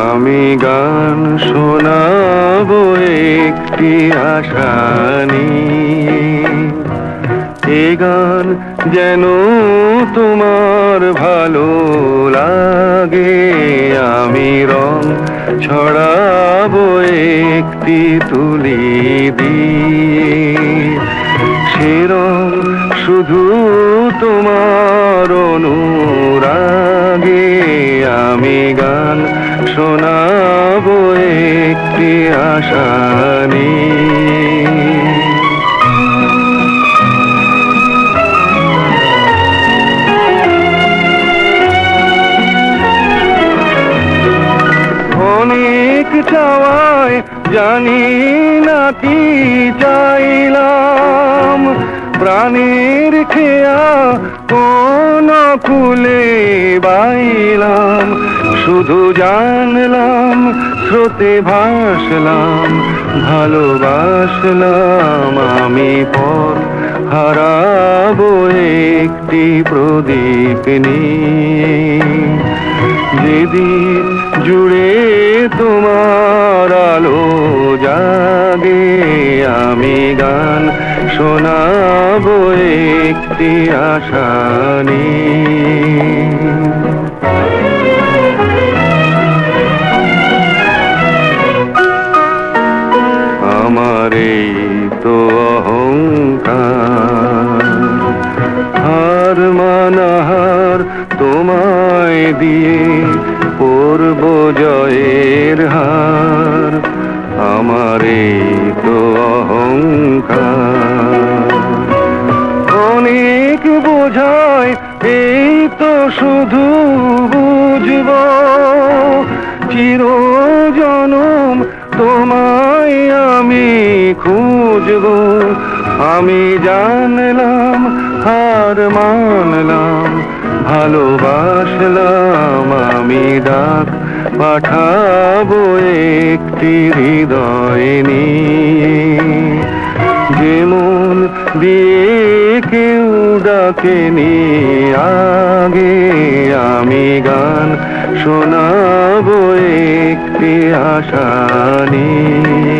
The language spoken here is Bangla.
আমি গান শোনাবো একটি আশা নিয়ে, এ গান যেন তোমার ভালো লাগে। আমি রং ছড়াবো একটি তুলি দিয়ে, সে রং শুধু তোমার অনুরাগে। আমি গান শোনাবো একটি আশা নিয়ে। অনেক চাওয়ায় জানি না কি চাইলাম, প্রাণের খেয়া কোন খুলে বাইলাম। শুধু জানলাম, স্রোতে ভাসলাম, ভালোবাসলাম। আমি পথ হারাবো একটি প্রদীপ নিয়ে, যেদিন জুড়ে তোমার আলো জাগে। আমি গান শোনাবো একটি আশা নিয়ে। আমার এই তো অহংকার, হার মানাহার তোমায় দিয়ে পরব জয়ের হার। আমার এই তো অহংকার, অনেক বোঝায় এই তো শুধু বুঝব। চিরজনম তোমায় আমি খুঁজব। আমি জানলাম, হার মানলাম, ভালোবাসলাম। আমি ডাক পাঠাবো একটি হৃদয় নিয়ে, যেমন দিয়ে কেউ ডাকেনি আগে। আমি গান শোনাবো একটি আশা নিয়ে।